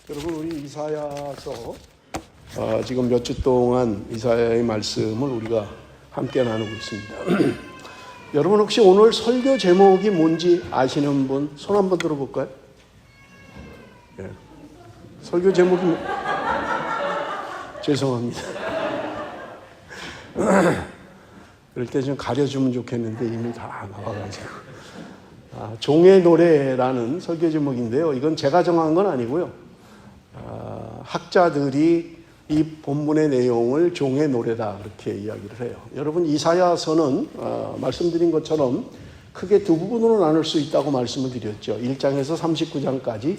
여러분, 우리 이사야서 지금 몇 주 동안 이사야의 말씀을 우리가 함께 나누고 있습니다. 여러분, 혹시 오늘 설교 제목이 뭔지 아시는 분 손 한번 들어볼까요? 네. 설교 제목이 죄송합니다. 그럴 때 좀 가려주면 좋겠는데 이미 다 나와가지고. 종의 노래라는 설교 제목인데요. 이건 제가 정한 건 아니고요. 학자들이 이 본문의 내용을 종의 노래다 그렇게 이야기를 해요. 여러분, 이사야서는 말씀드린 것처럼 크게 두 부분으로 나눌 수 있다고 말씀을 드렸죠. 1장에서 39장까지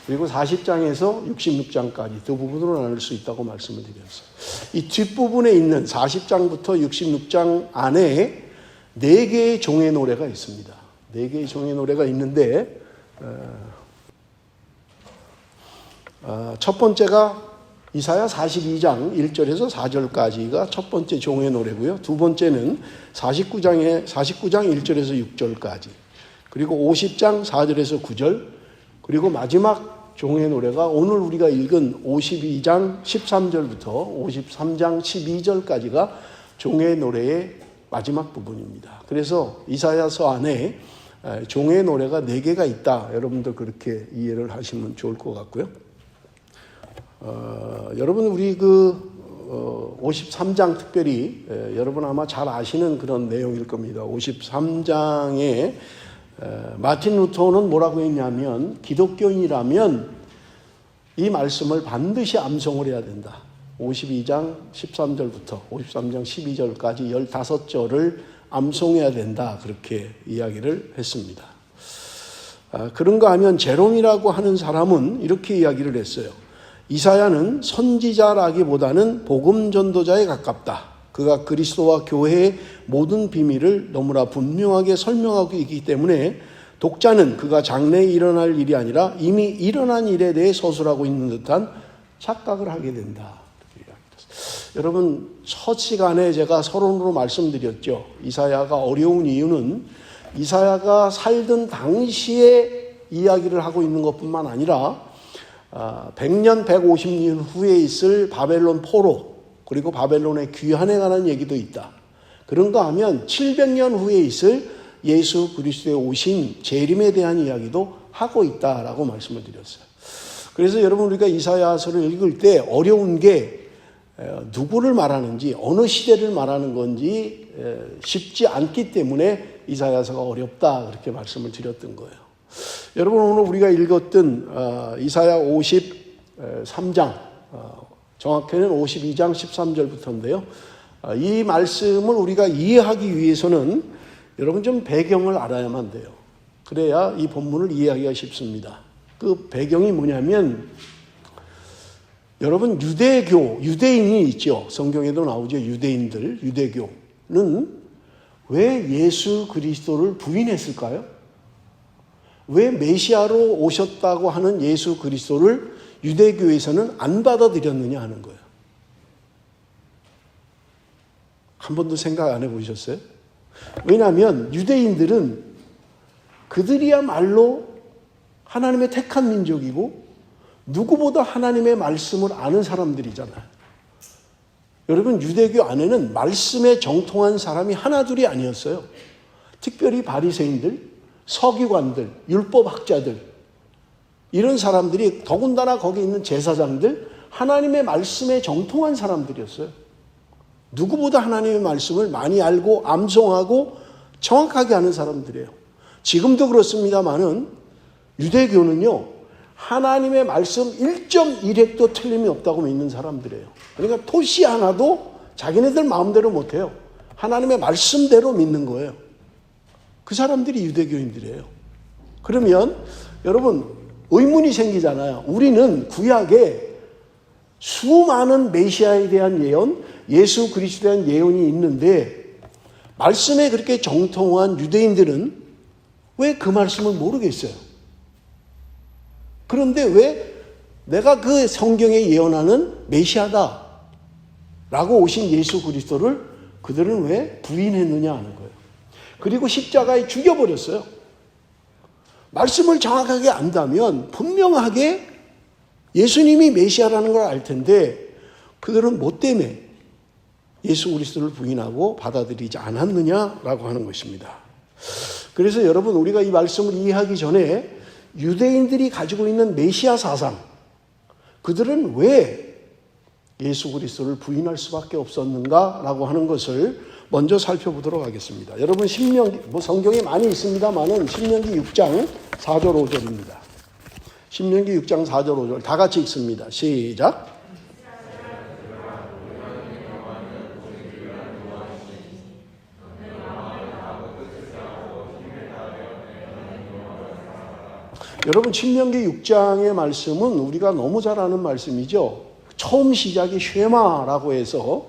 그리고 40장에서 66장까지 두 부분으로 나눌 수 있다고 말씀을 드렸어요. 이 뒷부분에 있는 40장부터 66장 안에 4개의 종의 노래가 있습니다. 4개의 종의 노래가 있는데 첫 번째가 이사야 42장 1절에서 4절까지가 첫 번째 종의 노래고요. 두 번째는 49장 1절에서 6절까지, 그리고 50장 4절에서 9절, 그리고 마지막 종의 노래가 오늘 우리가 읽은 52장 13절부터 53장 12절까지가 종의 노래의 마지막 부분입니다. 그래서 이사야서 안에 종의 노래가 4개가 있다. 여러분도 그렇게 이해를 하시면 좋을 것 같고요. 여러분, 우리 53장 특별히 여러분 아마 잘 아시는 그런 내용일 겁니다. 53장에 마틴 루터는 뭐라고 했냐면, 기독교인이라면 이 말씀을 반드시 암송을 해야 된다. 52장 13절부터 53장 12절까지 15절을 암송해야 된다. 그렇게 이야기를 했습니다. 그런가 하면 제롬이라고 하는 사람은 이렇게 이야기를 했어요. 이사야는 선지자라기보다는 복음 전도자에 가깝다. 그가 그리스도와 교회의 모든 비밀을 너무나 분명하게 설명하고 있기 때문에 독자는 그가 장래에 일어날 일이 아니라 이미 일어난 일에 대해 서술하고 있는 듯한 착각을 하게 된다. 여러분, 첫 시간에 제가 서론으로 말씀드렸죠. 이사야가 어려운 이유는 이사야가 살던 당시에 이야기를 하고 있는 것뿐만 아니라 100년, 150년 후에 있을 바벨론 포로, 그리고 바벨론의 귀환에 관한 얘기도 있다. 그런가 하면 700년 후에 있을 예수 그리스도의 오심, 재림에 대한 이야기도 하고 있다라고 말씀을 드렸어요. 그래서 여러분, 우리가 이사야서를 읽을 때 어려운 게 누구를 말하는지, 어느 시대를 말하는 건지 쉽지 않기 때문에 이사야서가 어렵다 그렇게 말씀을 드렸던 거예요. 여러분, 오늘 우리가 읽었던 이사야 53장, 정확히는 52장 13절부터인데요. 이 말씀을 우리가 이해하기 위해서는 여러분 좀 배경을 알아야만 돼요. 그래야 이 본문을 이해하기가 쉽습니다. 그 배경이 뭐냐면, 여러분, 유대인이 있죠. 성경에도 나오죠. 유대교는 왜 예수 그리스도를 부인했을까요? 왜 메시아로 오셨다고 하는 예수 그리스도를 유대교에서는 안 받아들였느냐 하는 거예요. 한 번도 생각 안 해보셨어요? 왜냐하면 유대인들은 그들이야말로 하나님의 택한 민족이고 누구보다 하나님의 말씀을 아는 사람들이잖아요. 여러분, 유대교 안에는 말씀에 정통한 사람이 하나둘이 아니었어요. 특별히 바리새인들, 서기관들, 율법학자들, 이런 사람들이, 더군다나 거기 있는 제사장들, 하나님의 말씀에 정통한 사람들이었어요. 누구보다 하나님의 말씀을 많이 알고 암송하고 정확하게 아는 사람들이에요. 지금도 그렇습니다만은 유대교는요, 하나님의 말씀 1.1획도 틀림이 없다고 믿는 사람들이에요. 그러니까 토시 하나도 자기네들 마음대로 못해요. 하나님의 말씀대로 믿는 거예요. 그 사람들이 유대교인들이에요. 그러면 여러분, 의문이 생기잖아요. 우리는 구약에 수많은 메시아에 대한 예언, 예수 그리스도에 대한 예언이 있는데 말씀에 그렇게 정통한 유대인들은 왜 그 말씀을 모르겠어요? 그런데 왜 내가 그 성경에 예언하는 메시아다 라고 오신 예수 그리스도를 그들은 왜 부인했느냐 하는 거예요. 그리고 십자가에 죽여버렸어요. 말씀을 정확하게 안다면 분명하게 예수님이 메시아라는 걸 알 텐데 그들은 뭐 때문에 예수 그리스도를 부인하고 받아들이지 않았느냐라고 하는 것입니다. 그래서 여러분, 우리가 이 말씀을 이해하기 전에 유대인들이 가지고 있는 메시아 사상, 그들은 왜 예수 그리스도를 부인할 수밖에 없었는가라고 하는 것을 먼저 살펴보도록 하겠습니다. 여러분, 신명기, 성경에 많이 있습니다만은 신명기 6장 4절 5절입니다. 신명기 6장 4절 5절 다 같이 읽습니다. 시작. 여러분, 신명기 6장의 말씀은 우리가 너무 잘 아는 말씀이죠. 처음 시작이 쉐마라고 해서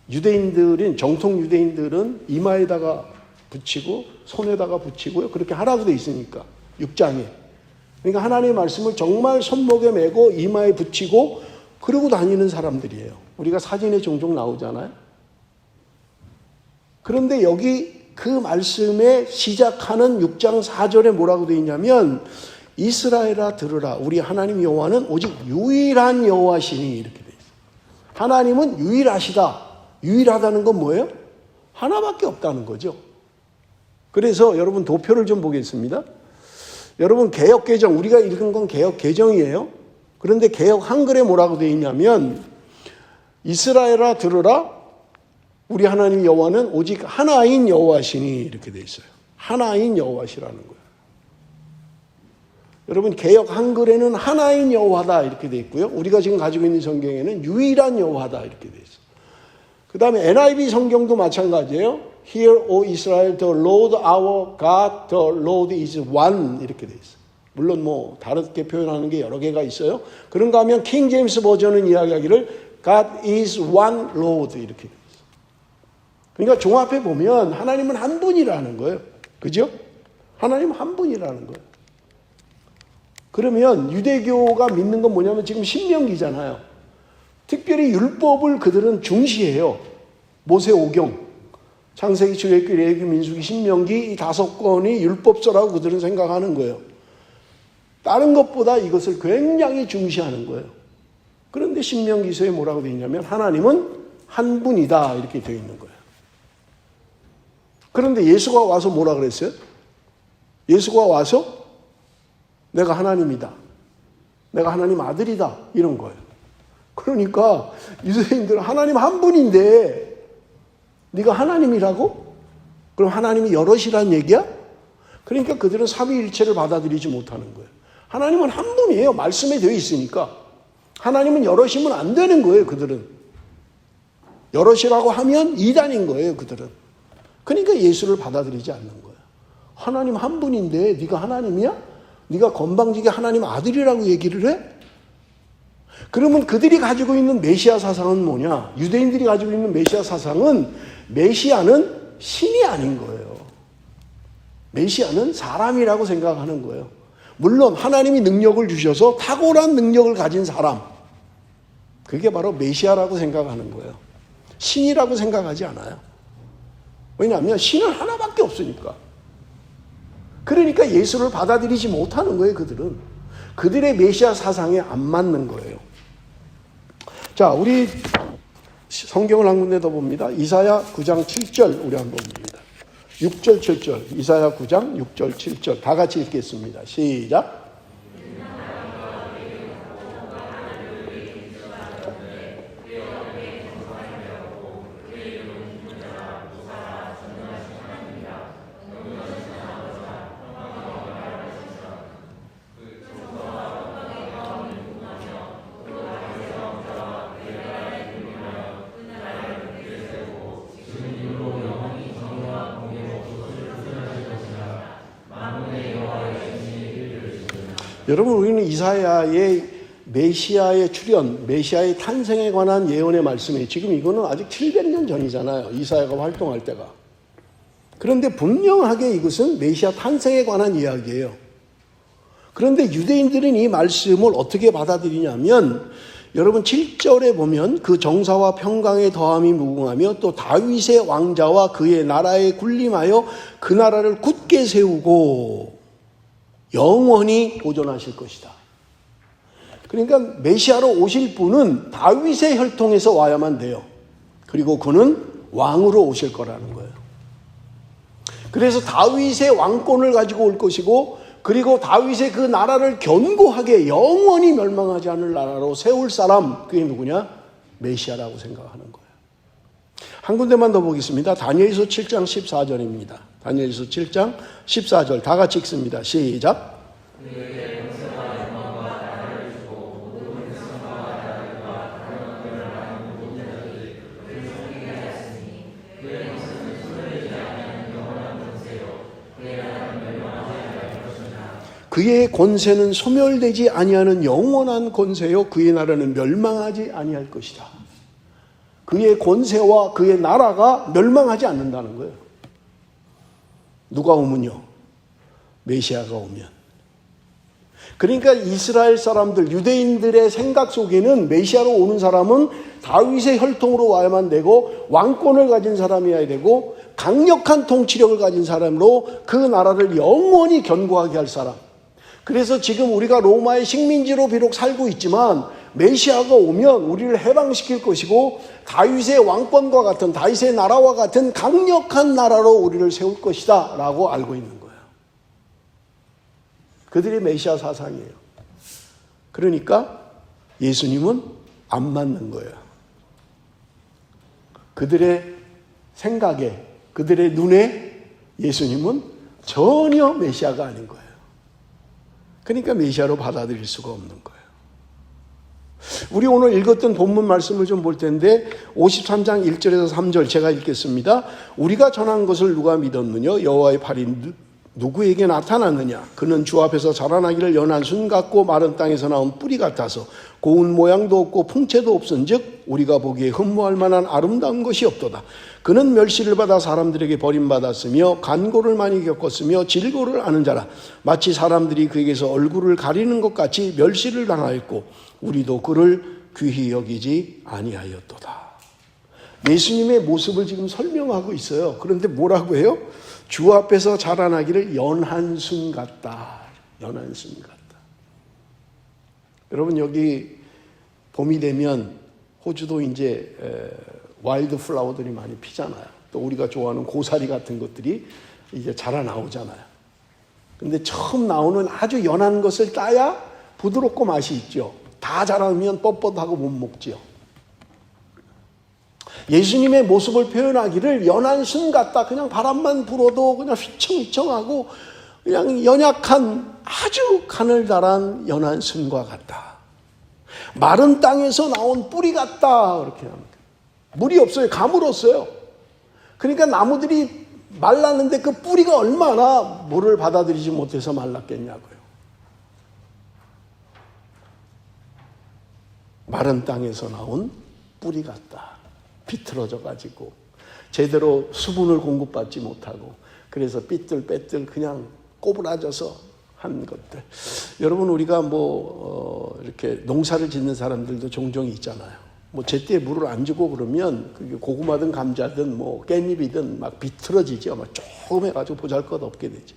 유대인들인, 정통 유대인들은 이마에다가 붙이고 손에다가 붙이고요. 그렇게 하라고 돼 있으니까 6장에. 그러니까 하나님의 말씀을 정말 손목에 메고 이마에 붙이고 그러고 다니는 사람들이에요. 우리가 사진에 종종 나오잖아요. 그런데 여기 그 말씀에 시작하는 6장 4절에 뭐라고 되어 있냐면 이스라엘아 들으라, 우리 하나님 여호와는 오직 유일한 여호와시니, 이렇게 되어 있어요. 하나님은 유일하시다. 유일하다는 건 뭐예요? 하나밖에 없다는 거죠. 그래서 여러분, 도표를 좀 보겠습니다. 여러분, 개역개정, 우리가 읽은 건 개역개정이에요. 그런데 개역 한글에 뭐라고 되어 있냐면 이스라엘아 들으라, 우리 하나님 여호와는 오직 하나인 여호와시니, 이렇게 되어 있어요. 하나인 여호와시라는 거예요. 여러분, 개역 한글에는 하나인 여호와다 이렇게 되어 있고요. 우리가 지금 가지고 있는 성경에는 유일한 여호와다 이렇게 되어 있어요. 그 다음에 NIV 성경도 마찬가지예요. Hear, O Israel, the Lord our God, the Lord is one, 이렇게 되어 있어요. 물론 뭐 다르게 표현하는 게 여러 개가 있어요. 그런가 하면 킹 제임스 버전은 이야기하기를 God is one Lord, 이렇게 되어 있어요. 그러니까 종합해 보면 하나님은 한 분이라는 거예요. 그죠? 하나님 한 분이라는 거예요. 그러면 유대교가 믿는 건 뭐냐면 지금 신명기잖아요. 특별히 율법을 그들은 중시해요. 모세 오경, 창세기, 출애굽기, 레위기, 민수기, 신명기 이 5권이 율법서라고 그들은 생각하는 거예요. 다른 것보다 이것을 굉장히 중시하는 거예요. 그런데 신명기서에 뭐라고 되어 있냐면 하나님은 한 분이다 이렇게 되어 있는 거예요. 그런데 예수가 와서 뭐라 그랬어요? 예수가 와서 내가 하나님이다, 내가 하나님 아들이다, 이런 거예요. 그러니까 유대인들은 하나님 한 분인데 네가 하나님이라고? 그럼 하나님이 여럿이란 얘기야? 그러니까 그들은 삼위일체를 받아들이지 못하는 거예요. 하나님은 한 분이에요. 말씀에 되어 있으니까. 하나님은 여럿이면 안 되는 거예요. 그들은 여럿이라고 하면 이단인 거예요. 그들은. 그러니까 예수를 받아들이지 않는 거예요. 하나님 한 분인데 네가 하나님이야? 네가 건방지게 하나님 아들이라고 얘기를 해? 그러면 그들이 가지고 있는 메시아 사상은 뭐냐? 유대인들이 가지고 있는 메시아 사상은 메시아는 신이 아닌 거예요. 메시아는 사람이라고 생각하는 거예요. 물론 하나님이 능력을 주셔서 탁월한 능력을 가진 사람, 그게 바로 메시아라고 생각하는 거예요. 신이라고 생각하지 않아요. 왜냐하면 신은 하나밖에 없으니까. 그러니까 예수를 받아들이지 못하는 거예요. 그들은. 그들의 메시아 사상에 안 맞는 거예요. 자, 우리 성경을 한 군데 더 봅니다. 이사야 9장 7절 우리 한번 봅니다. 6절 7절 이사야 9장 6절 7절 다 같이 읽겠습니다. 시작. 여러분, 우리는 이사야의 메시아의 출현, 메시아의 탄생에 관한 예언의 말씀이 지금 이거는 아직 700년 전이잖아요. 이사야가 활동할 때가. 그런데 분명하게 이것은 메시아 탄생에 관한 이야기예요. 그런데 유대인들은 이 말씀을 어떻게 받아들이냐면 여러분 7절에 보면 그 정사와 평강의 더함이 무궁하며 또 다윗의 왕자와 그의 나라에 군림하여 그 나라를 굳게 세우고 영원히 보존하실 것이다. 그러니까 메시아로 오실 분은 다윗의 혈통에서 와야만 돼요. 그리고 그는 왕으로 오실 거라는 거예요. 그래서 다윗의 왕권을 가지고 올 것이고, 그리고 다윗의 그 나라를 견고하게 영원히 멸망하지 않을 나라로 세울 사람, 그게 누구냐? 메시아라고 생각하는 거예요. 한 군데만 더 보겠습니다. 다니엘서 7장 14절입니다. 다니엘서 7장 14절 다 같이 읽습니다. 시작. 그의 권세는 소멸되지 아니하는 영원한 권세요, 그의 나라는 멸망하지 아니할 것이다. 그의 권세와 그의 나라가 멸망하지 않는다는 거예요. 누가 오면요? 메시아가 오면. 그러니까 이스라엘 사람들, 유대인들의 생각 속에는 메시아로 오는 사람은 다윗의 혈통으로 와야만 되고, 왕권을 가진 사람이어야 되고, 강력한 통치력을 가진 사람으로 그 나라를 영원히 견고하게 할 사람. 그래서 지금 우리가 로마의 식민지로 비록 살고 있지만 메시아가 오면 우리를 해방시킬 것이고, 다윗의 왕권과 같은, 다윗의 나라와 같은 강력한 나라로 우리를 세울 것이다 라고 알고 있는 거예요. 그들이 메시아 사상이에요. 그러니까 예수님은 안 맞는 거예요. 그들의 생각에, 그들의 눈에 예수님은 전혀 메시아가 아닌 거예요. 그러니까 메시아로 받아들일 수가 없는 거예요. 우리 오늘 읽었던 본문 말씀을 좀 볼 텐데, 53장 1절에서 3절 제가 읽겠습니다. 우리가 전한 것을 누가 믿었느냐? 여호와의 팔이 누구에게 나타났느냐? 그는 주 앞에서 자라나기를 연한 순 같고 마른 땅에서 나온 뿌리 같아서 고운 모양도 없고 풍채도 없은즉 우리가 보기에 흠모할 만한 아름다운 것이 없도다. 그는 멸시를 받아 사람들에게 버림받았으며 간고를 많이 겪었으며 질고를 아는 자라. 마치 사람들이 그에게서 얼굴을 가리는 것 같이 멸시를 당하였고 우리도 그를 귀히 여기지 아니하였도다. 예수님의 모습을 지금 설명하고 있어요. 그런데 뭐라고 해요? 주 앞에서 자라나기를 연한 순 같다. 연한 순 같다. 여러분, 여기 봄이 되면 호주도 이제 와일드 플라워들이 많이 피잖아요. 또 우리가 좋아하는 고사리 같은 것들이 이제 자라나오잖아요. 근데 처음 나오는 아주 연한 것을 따야 부드럽고 맛이 있죠. 다 자라면 뻣뻣하고 못 먹지요. 예수님의 모습을 표현하기를 연한 순 같다. 그냥 바람만 불어도 그냥 휘청휘청하고 그냥 연약한 아주 가늘다란 연한 순과 같다. 마른 땅에서 나온 뿌리 같다. 그렇게 합니다. 물이 없어요. 가물었어요. 그러니까 나무들이 말랐는데 그 뿌리가 얼마나 물을 받아들이지 못해서 말랐겠냐고요. 마른 땅에서 나온 뿌리 같다. 비틀어져 가지고 제대로 수분을 공급받지 못하고 그래서 삐뚤빼뚤 그냥 꼬부라져서 한 것들. 여러분, 우리가 이렇게 농사를 짓는 사람들도 종종 있잖아요. 제때에 물을 안 주고 그러면 그게 고구마든 감자든 깻잎이든 막 비틀어지죠. 막 조금 해가지고 보잘것없게 되죠.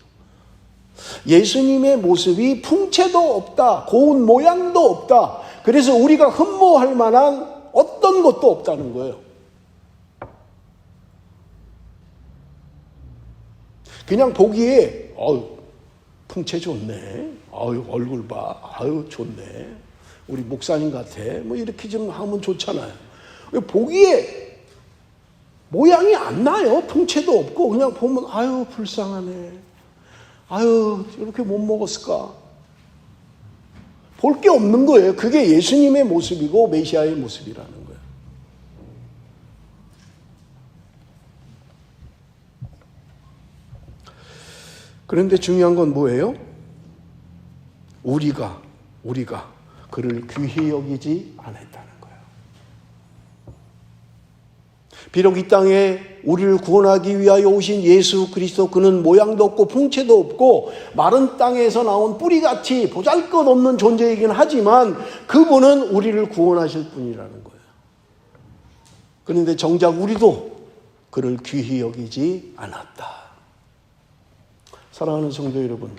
예수님의 모습이 풍채도 없다. 고운 모양도 없다. 그래서 우리가 흠모할 만한 어떤 것도 없다는 거예요. 그냥 보기에 풍채 좋네. 얼굴 봐. 좋네. 우리 목사님 같아. 이렇게 좀 하면 좋잖아요. 보기에 모양이 안 나요. 풍채도 없고 그냥 보면 불쌍하네. 이렇게 못 먹었을까? 볼 게 없는 거예요. 그게 예수님의 모습이고 메시아의 모습이라는 거예요. 그런데 중요한 건 뭐예요? 우리가 그를 귀히 여기지 않았다는 거예요. 비록 이 땅에 우리를 구원하기 위하여 오신 예수 그리스도, 그는 모양도 없고 풍채도 없고 마른 땅에서 나온 뿌리같이 보잘것없는 존재이긴 하지만 그분은 우리를 구원하실 분이라는 거예요. 그런데 정작 우리도 그를 귀히 여기지 않았다. 사랑하는 성도 여러분,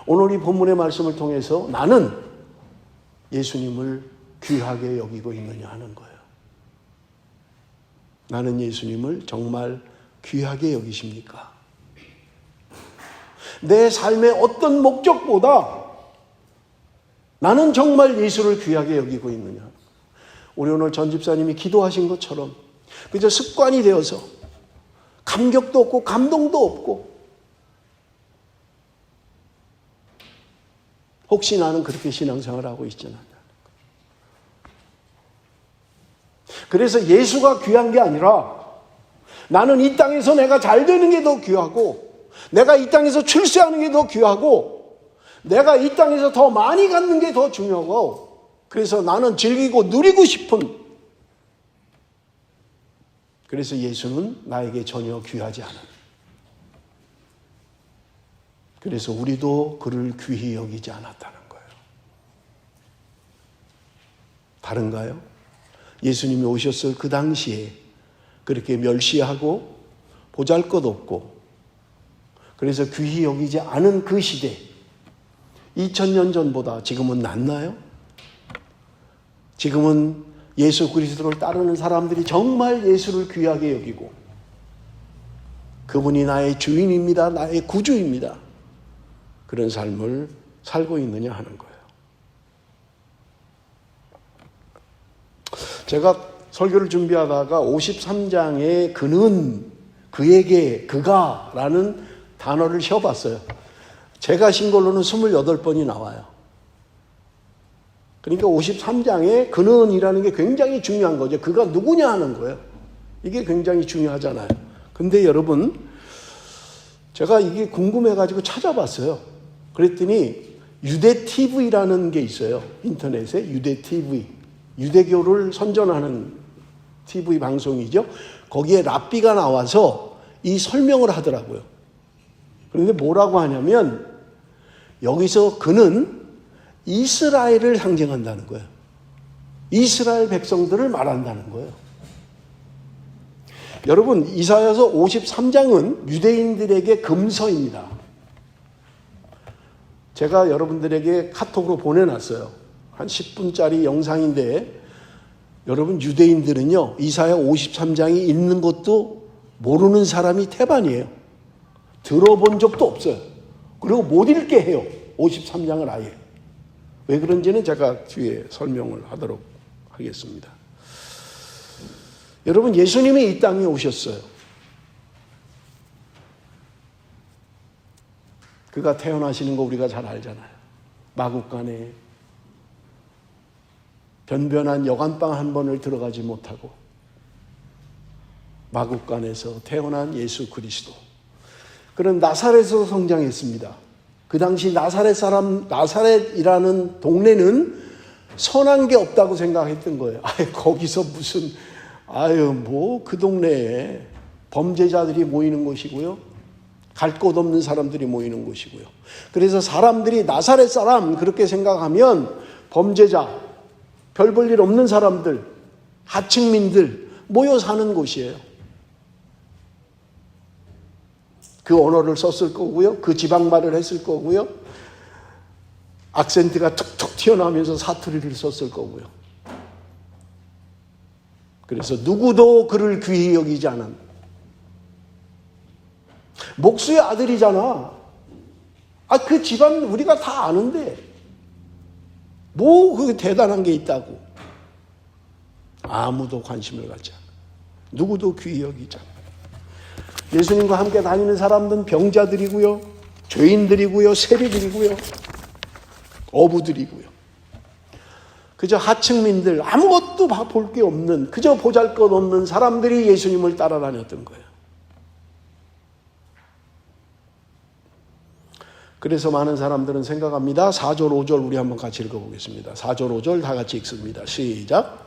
오늘 이 본문의 말씀을 통해서 나는 예수님을 귀하게 여기고 있느냐 하는 거예요. 나는 예수님을 정말 귀하게 여기십니까? 내 삶의 어떤 목적보다 나는 정말 예수를 귀하게 여기고 있느냐. 우리 오늘 전 집사님이 기도하신 것처럼 그저 습관이 되어서 감격도 없고 감동도 없고, 혹시 나는 그렇게 신앙생활을 하고 있지는 않냐. 그래서 예수가 귀한 게 아니라 나는 이 땅에서 내가 잘 되는 게 더 귀하고, 내가 이 땅에서 출세하는 게 더 귀하고, 내가 이 땅에서 더 많이 갖는 게 더 중요하고, 그래서 나는 즐기고 누리고 싶은, 그래서 예수는 나에게 전혀 귀하지 않은, 그래서 우리도 그를 귀히 여기지 않았다는 거예요. 다른가요? 예수님이 오셨을 그 당시에 그렇게 멸시하고 보잘것없고, 그래서 귀히 여기지 않은 그 시대, 2000년 전보다 지금은 낫나요? 지금은 예수 그리스도를 따르는 사람들이 정말 예수를 귀하게 여기고, 그분이 나의 주인입니다, 나의 구주입니다, 그런 삶을 살고 있느냐 하는 거예요. 제가 설교를 준비하다가 53장에 그는, 그에게, 그가라는 단어를 쉬어봤어요. 제가 신 걸로는 28번이 나와요. 그러니까 53장에 그는이라는 게 굉장히 중요한 거죠. 그가 누구냐 하는 거예요. 이게 굉장히 중요하잖아요. 근데 여러분, 제가 이게 궁금해가지고 찾아봤어요. 그랬더니 유대 TV라는 게 있어요. 인터넷에 유대 TV. 유대교를 선전하는 TV 방송이죠. 거기에 랍비가 나와서 이 설명을 하더라고요. 그런데 뭐라고 하냐면, 여기서 그는 이스라엘을 상징한다는 거예요. 이스라엘 백성들을 말한다는 거예요. 여러분, 이사야서 53장은 유대인들에게 금서입니다. 제가 여러분들에게 카톡으로 보내놨어요. 한 10분짜리 영상인데, 여러분, 유대인들은요, 이사야 53장이 있는 것도 모르는 사람이 태반이에요. 들어본 적도 없어요. 그리고 못 읽게 해요. 53장을 아예. 왜 그런지는 제가 뒤에 설명을 하도록 하겠습니다. 여러분, 예수님이 이 땅에 오셨어요. 그가 태어나시는 거 우리가 잘 알잖아요. 마국간에 변변한 여관방 한 번을 들어가지 못하고 마국간에서 태어난 예수 그리스도. 그는 나사렛에서 성장했습니다. 그 당시 나사렛이라는 동네는 선한 게 없다고 생각했던 거예요. 거기서 무슨, 뭐 그 동네에 범죄자들이 모이는 곳이고요, 갈 곳 없는 사람들이 모이는 곳이고요. 그래서 사람들이 나사렛 사람 그렇게 생각하면 범죄자, 별 볼 일 없는 사람들, 하층민들 모여 사는 곳이에요. 그 언어를 썼을 거고요, 그 지방말을 했을 거고요, 악센트가 툭툭 튀어나오면서 사투리를 썼을 거고요. 그래서 누구도 그를 귀히 여기지 않은, 목수의 아들이잖아. 그 집안 우리가 다 아는데 뭐 그 대단한 게 있다고. 아무도 관심을 갖지 않아. 누구도 귀히 여기지 않아. 예수님과 함께 다니는 사람들은 병자들이고요, 죄인들이고요, 세리들이고요, 어부들이고요. 그저 하층민들, 아무것도 볼 게 없는, 그저 보잘것없는 사람들이 예수님을 따라다녔던 거예요. 그래서 많은 사람들은 생각합니다. 4절 5절 우리 한번 같이 읽어보겠습니다. 4절 5절 다 같이 읽습니다. 시작.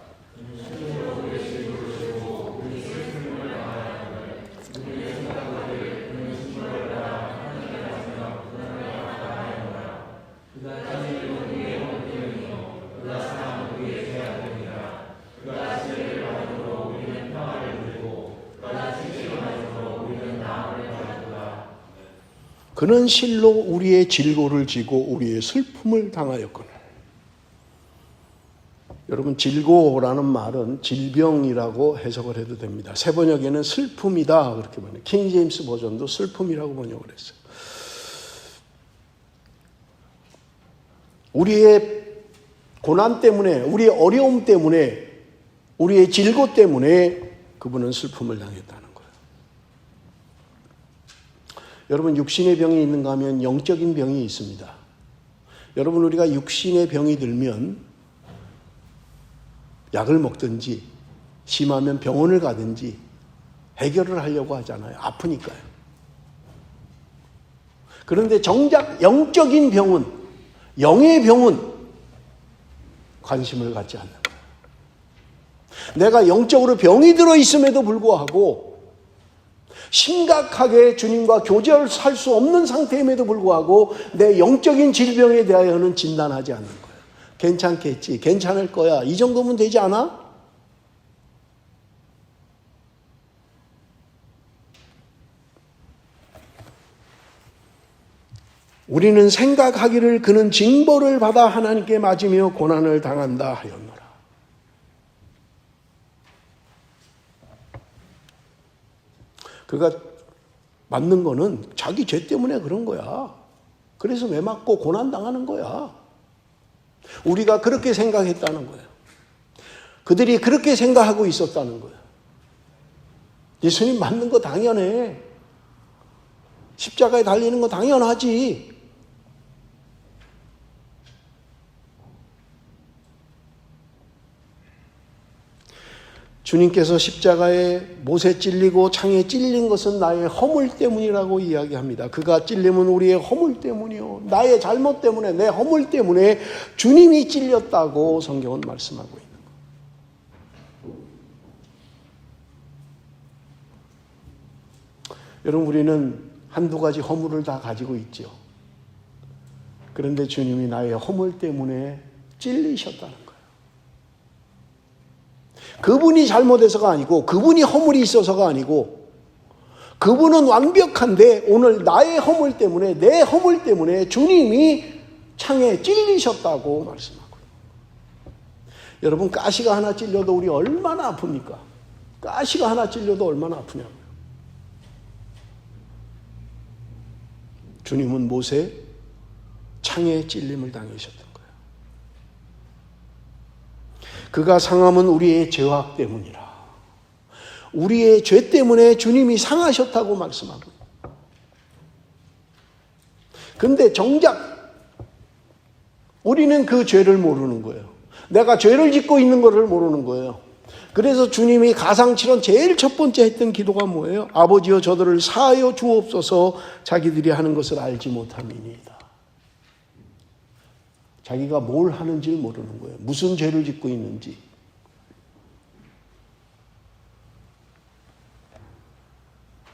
그는 실로 우리의 질고를 지고 우리의 슬픔을 당하였거늘. 여러분, 질고라는 말은 질병이라고 해석을 해도 됩니다. 새 번역에는 슬픔이다 그렇게 번역. 킹 제임스 버전도 슬픔이라고 번역을 했어요. 우리의 고난 때문에, 우리의 어려움 때문에, 우리의 질고 때문에 그분은 슬픔을 당했다는 거예요. 여러분, 육신의 병이 있는가 하면 영적인 병이 있습니다. 여러분, 우리가 육신의 병이 들면 약을 먹든지 심하면 병원을 가든지 해결을 하려고 하잖아요. 아프니까요. 그런데 정작 영적인 병은, 영의 병은 관심을 갖지 않는 거예요. 내가 영적으로 병이 들어있음에도 불구하고 심각하게 주님과 교제할 수 없는 상태임에도 불구하고 내 영적인 질병에 대하여는 진단하지 않는 거예요. 괜찮겠지, 괜찮을 거야, 이 정도면 되지 않아? 우리는 생각하기를 그는 징벌을 받아 하나님께 맞으며 고난을 당한다 하였노라. 그가 맞는 거는 자기 죄 때문에 그런 거야. 그래서 왜 맞고 고난 당하는 거야. 우리가 그렇게 생각했다는 거예요. 그들이 그렇게 생각하고 있었다는 거예요. 예수님 맞는 거 당연해. 십자가에 달리는 거 당연하지. 주님께서 십자가에 못에 찔리고 창에 찔린 것은 나의 허물 때문이라고 이야기합니다. 그가 찔림은 우리의 허물 때문이요, 나의 잘못 때문에, 내 허물 때문에 주님이 찔렸다고 성경은 말씀하고 있는 거예요. 여러분, 우리는 한두 가지 허물을 다 가지고 있죠. 그런데 주님이 나의 허물 때문에 찔리셨다는 거예요. 그분이 잘못해서가 아니고, 그분이 허물이 있어서가 아니고, 그분은 완벽한데 오늘 나의 허물 때문에, 내 허물 때문에 주님이 창에 찔리셨다고 말씀하고 있어요. 여러분, 가시가 하나 찔려도 우리 얼마나 아픕니까? 가시가 하나 찔려도 얼마나 아프냐고요. 주님은 못에 창에 찔림을 당하셨던 거예요. 그가 상함은 우리의 죄악 때문이라. 우리의 죄 때문에 주님이 상하셨다고 말씀하고 있어요. 그런데 정작 우리는 그 죄를 모르는 거예요. 내가 죄를 짓고 있는 것을 모르는 거예요. 그래서 주님이 가상칠언 제일 첫 번째 했던 기도가 뭐예요? 아버지여 저들을 사하여 주옵소서, 자기들이 하는 것을 알지 못함이니이다. 자기가 뭘 하는지를 모르는 거예요. 무슨 죄를 짓고 있는지.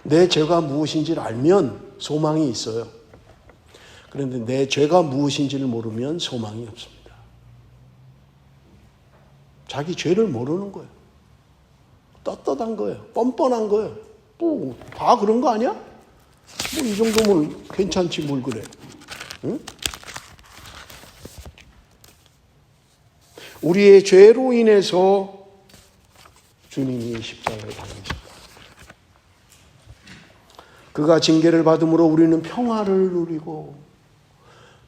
내 죄가 무엇인지를 알면 소망이 있어요. 그런데 내 죄가 무엇인지를 모르면 소망이 없습니다. 자기 죄를 모르는 거예요. 떳떳한 거예요. 뻔뻔한 거예요. 뭐 다 그런 거 아니야? 뭐 이 정도면 괜찮지 뭘 그래. 응? 우리의 죄로 인해서 주님이 십자가에 달리셨다. 그가 징계를 받음으로 우리는 평화를 누리고,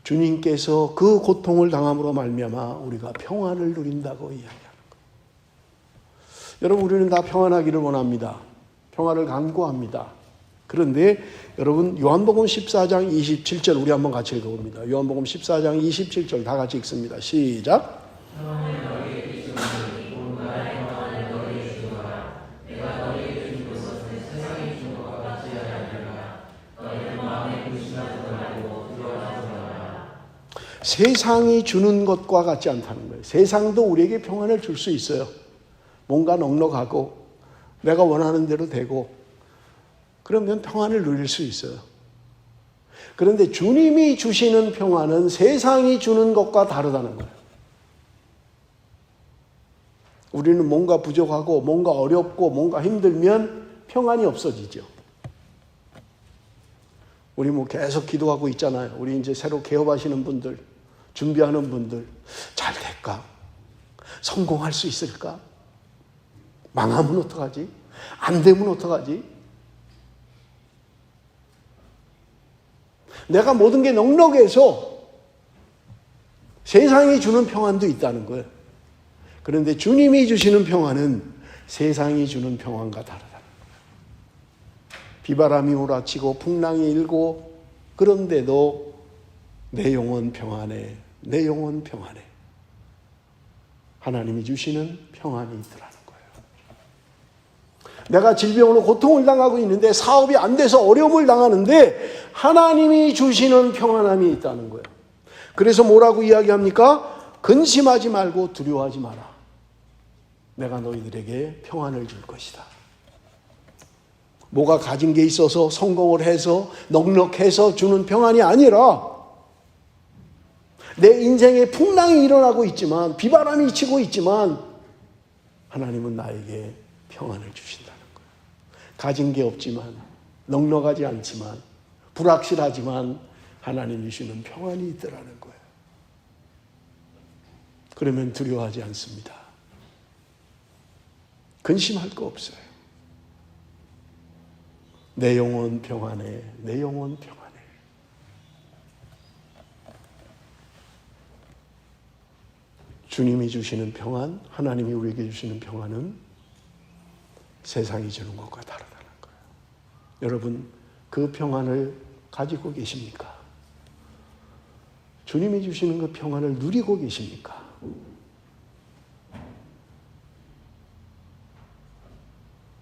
주님께서 그 고통을 당함으로 말미암아 우리가 평화를 누린다고 이야기하는 거예요. 여러분, 우리는 다 평안하기를 원합니다. 평화를 간구합니다. 그런데 여러분, 요한복음 14장 27절 우리 한번 같이 읽어봅니다. 요한복음 14장 27절 다 같이 읽습니다. 시작. 세상이 주는 것과 같지 않다는 거예요. 세상도 우리에게 평안을 줄 수 있어요. 뭔가 넉넉하고 내가 원하는 대로 되고 그러면 평안을 누릴 수 있어요. 그런데 주님이 주시는 평안은 세상이 주는 것과 다르다는 거예요. 우리는 뭔가 부족하고 뭔가 어렵고 뭔가 힘들면 평안이 없어지죠. 우리 뭐 계속 기도하고 있잖아요. 우리 이제 새로 개업하시는 분들, 준비하는 분들, 잘 될까? 성공할 수 있을까? 망하면 어떡하지? 안 되면 어떡하지? 내가 모든 게 넉넉해서 세상이 주는 평안도 있다는 거예요. 그런데 주님이 주시는 평안은 세상이 주는 평안과 다르다는 거예요. 비바람이 몰아치고 풍랑이 일고 그런데도 내 영혼 평안해, 내 영혼 평안해. 하나님이 주시는 평안이 있더라는 거예요. 내가 질병으로 고통을 당하고 있는데 사업이 안 돼서 어려움을 당하는데 하나님이 주시는 평안함이 있다는 거예요. 그래서 뭐라고 이야기합니까? 근심하지 말고 두려워하지 마라. 내가 너희들에게 평안을 줄 것이다. 뭐가 가진 게 있어서 성공을 해서 넉넉해서 주는 평안이 아니라 내 인생에 풍랑이 일어나고 있지만 비바람이 치고 있지만 하나님은 나에게 평안을 주신다는 거예요. 가진 게 없지만 넉넉하지 않지만 불확실하지만 하나님 주시는 평안이 있더라는 거예요. 그러면 두려워하지 않습니다. 근심할 거 없어요. 내 영혼 평안해, 내 영혼 평안해. 주님이 주시는 평안, 하나님이 우리에게 주시는 평안은 세상이 주는 것과 다르다는 거예요. 여러분, 그 평안을 가지고 계십니까? 주님이 주시는 그 평안을 누리고 계십니까?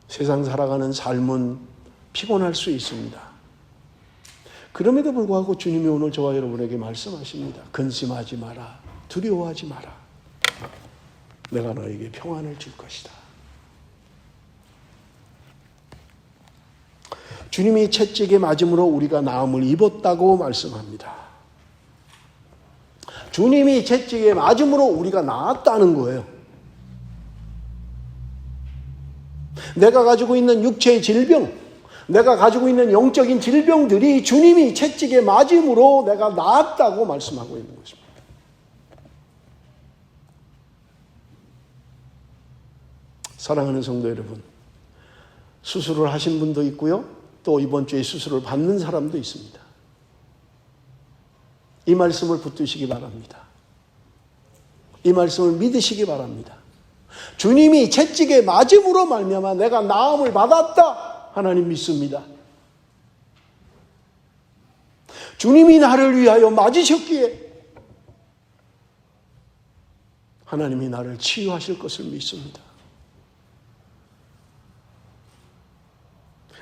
세상 살아가는 삶은 피곤할 수 있습니다. 그럼에도 불구하고 주님이 오늘 저와 여러분에게 말씀하십니다. 근심하지 마라. 두려워하지 마라. 내가 너에게 평안을 줄 것이다. 주님이 채찍에 맞음으로 우리가 나음을 입었다고 말씀합니다. 주님이 채찍에 맞음으로 우리가 나았다는 거예요. 내가 가지고 있는 육체의 질병, 내가 가지고 있는 영적인 질병들이 주님이 채찍에 맞음으로 내가 나았다고 말씀하고 있는 것입니다. 사랑하는 성도 여러분, 수술을 하신 분도 있고요. 또 이번 주에 수술을 받는 사람도 있습니다. 이 말씀을 붙드시기 바랍니다. 이 말씀을 믿으시기 바랍니다. 주님이 채찍에 맞음으로 말미암아 내가 나음을 받았다. 하나님 믿습니다. 주님이 나를 위하여 맞으셨기에 하나님이 나를 치유하실 것을 믿습니다.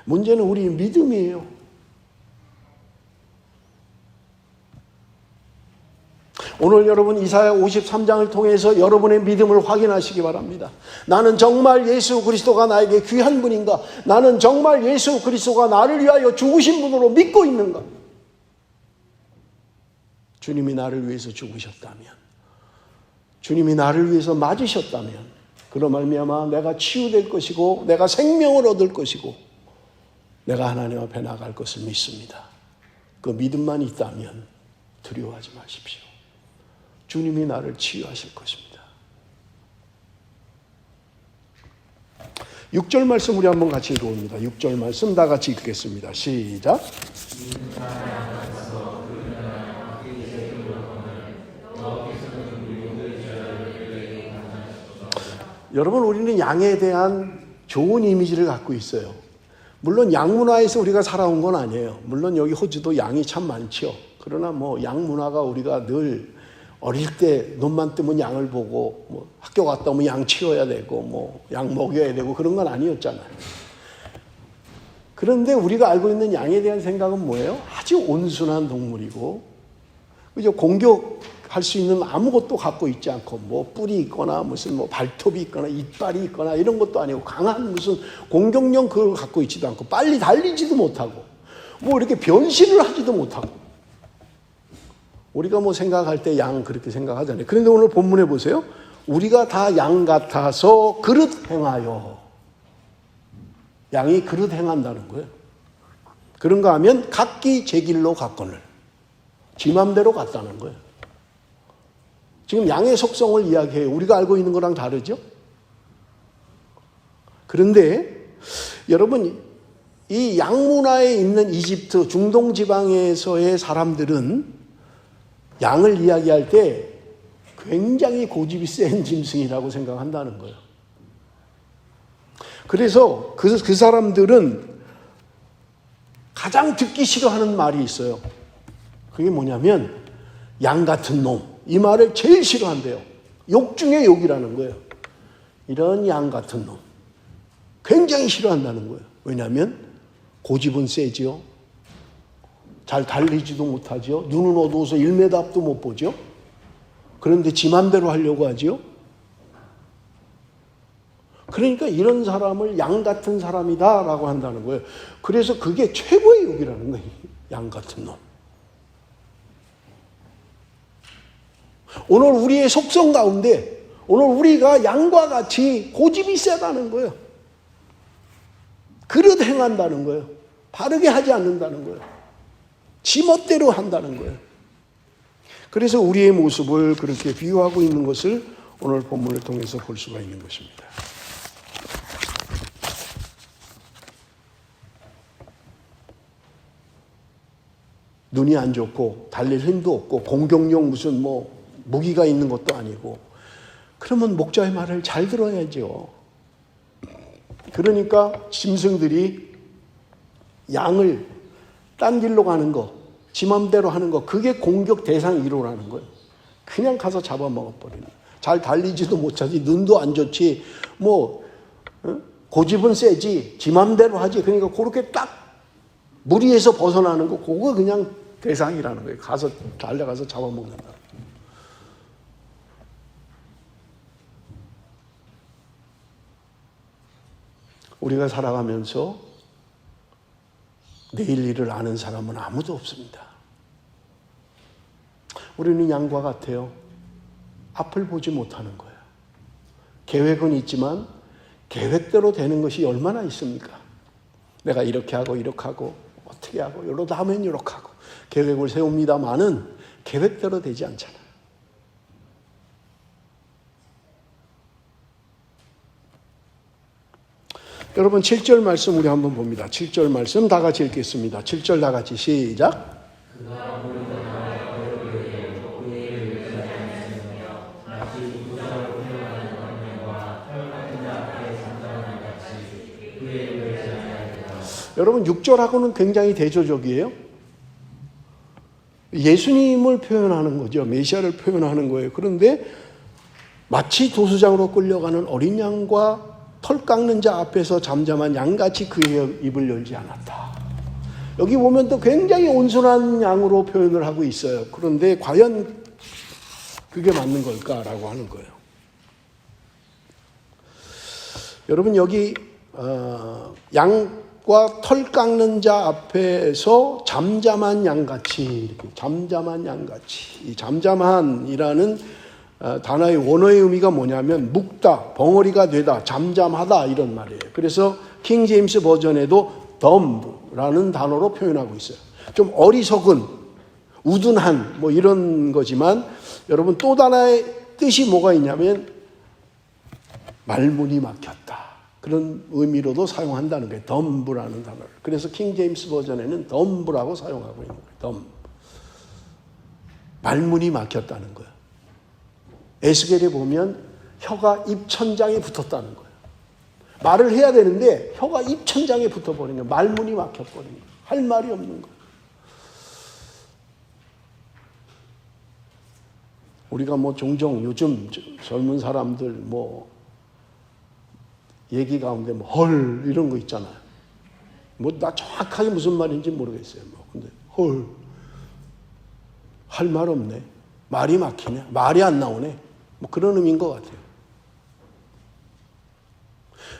문제는 우리 믿음이에요. 오늘 여러분 이사야 53장을 통해서 여러분의 믿음을 확인하시기 바랍니다. 나는 정말 예수 그리스도가 나에게 귀한 분인가? 나는 정말 예수 그리스도가 나를 위하여 죽으신 분으로 믿고 있는가? 주님이 나를 위해서 죽으셨다면, 주님이 나를 위해서 맞으셨다면 그로 말미암아 내가 치유될 것이고 내가 생명을 얻을 것이고 내가 하나님 앞에 나갈 것을 믿습니다. 그 믿음만 있다면 두려워하지 마십시오. 주님이 나를 치유하실 것입니다. 6절 말씀 우리 한번 같이 읽어봅니다. 6절 말씀 다 같이 읽겠습니다. 시작. 여러분, 우리는 양에 대한 좋은 이미지를 갖고 있어요. 물론 양 문화에서 우리가 살아온 건 아니에요. 물론 여기 호주도 양이 참 많죠. 그러나 뭐 양 문화가 우리가 늘 어릴 때 눈만 뜨면 양을 보고 뭐 학교 갔다 오면 양 치워야 되고 뭐 양 먹여야 되고 그런 건 아니었잖아요. 그런데 우리가 알고 있는 양에 대한 생각은 뭐예요? 아주 온순한 동물이고, 그죠? 공격할 수 있는 아무것도 갖고 있지 않고 뭐 뿔이 있거나 무슨 뭐 발톱이 있거나 이빨이 있거나 이런 것도 아니고 강한 무슨 공격력 그걸 갖고 있지도 않고 빨리 달리지도 못하고 뭐 이렇게 변신을 하지도 못하고. 우리가 뭐 생각할 때 양 그렇게 생각하잖아요. 그런데 오늘 본문에 보세요. 우리가 다 양 같아서 그릇 행하여. 양이 그릇 행한다는 거예요. 그런가 하면 각기 제 길로 갔거늘. 지 맘대로 갔다는 거예요. 지금 양의 속성을 이야기해요. 우리가 알고 있는 거랑 다르죠? 그런데 여러분, 이 양문화에 있는 이집트 중동 지방에서의 사람들은 양을 이야기할 때 굉장히 고집이 센 짐승이라고 생각한다는 거예요. 그래서 그 사람들은 가장 듣기 싫어하는 말이 있어요. 그게 뭐냐면 양 같은 놈. 이 말을 제일 싫어한대요. 욕 중에 욕이라는 거예요. 이런 양 같은 놈. 굉장히 싫어한다는 거예요. 왜냐하면 고집은 세지요. 잘 달리지도 못하죠. 눈은 어두워서 1m 앞도 못 보죠. 그런데 지 맘대로 하려고 하죠. 그러니까 이런 사람을 양 같은 사람이다라고 한다는 거예요. 그래서 그게 최고의 욕이라는 거예요. 양 같은 놈. 오늘 우리의 속성 가운데 오늘 우리가 양과 같이 고집이 세다는 거예요. 그릇 행한다는 거예요. 바르게 하지 않는다는 거예요. 지 멋대로 한다는 거예요. 그래서 우리의 모습을 그렇게 비유하고 있는 것을 오늘 본문을 통해서 볼 수가 있는 것입니다. 눈이 안 좋고 달릴 힘도 없고 공격용 무슨 무기가 있는 것도 아니고, 그러면 목자의 말을 잘 들어야죠. 그러니까 짐승들이 양을 딴 길로 가는 거, 지 맘대로 하는 거, 그게 공격 대상 1호라는 거예요. 그냥 가서 잡아먹어버리는 거예요. 잘 달리지도 못하지, 눈도 안 좋지, 고집은 세지, 지 맘대로 하지. 그러니까 그렇게 딱 무리에서 벗어나는 거, 그거 그냥 대상이라는 거예요. 달려가서 잡아먹는다. 우리가 살아가면서 내일 일을 아는 사람은 아무도 없습니다. 우리는 양과 같아요. 앞을 보지 못하는 거예요. 계획은 있지만 계획대로 되는 것이 얼마나 있습니까? 내가 이렇게 하고 어떻게 하고 이러다 하면 이렇게 하고 계획을 세웁니다마는 계획대로 되지 않잖아요. 여러분 7절 말씀 우리 한번 봅니다. 7절 말씀 다 같이 읽겠습니다. 7절 다 같이 시작. 여러분 6절하고는 굉장히 대조적이에요. 예수님을 표현하는 거죠. 메시아를 표현하는 거예요. 그런데 마치 도수장으로 끌려가는 어린 양과 털 깎는 자 앞에서 잠잠한 양같이 그의 입을 열지 않았다. 여기 보면 또 굉장히 온순한 양으로 표현을 하고 있어요. 그런데 과연 그게 맞는 걸까라고 하는 거예요. 여러분 여기 양과 털 깎는 자 앞에서 잠잠한 양같이, 잠잠한 양같이, 이 잠잠한이라는 단어의 원어의 의미가 뭐냐면 묵다, 벙어리가 되다, 잠잠하다 이런 말이에요. 그래서 킹 제임스 버전에도 dumb라는 단어로 표현하고 있어요. 좀 어리석은, 우둔한 이런 거지만 여러분 또 하나의 뜻이 뭐가 있냐면 말문이 막혔다. 그런 의미로도 사용한다는 거예요. dumb라는 단어를. 그래서 킹 제임스 버전에는 dumb라고 사용하고 있는 거예요. dumb. 말문이 막혔다는 거예요. 에스겔에 보면 혀가 입천장에 붙었다는 거예요. 말을 해야 되는데 혀가 입천장에 붙어버린 거예요. 말문이 막혀버린 거예요. 할 말이 없는 거예요. 우리가 종종 요즘 젊은 사람들 얘기 가운데 헐 이런 거 있잖아요. 나 정확하게 무슨 말인지 모르겠어요. 근데 헐, 할 말 없네. 말이 막히네. 말이 안 나오네. 그런 의미인 것 같아요.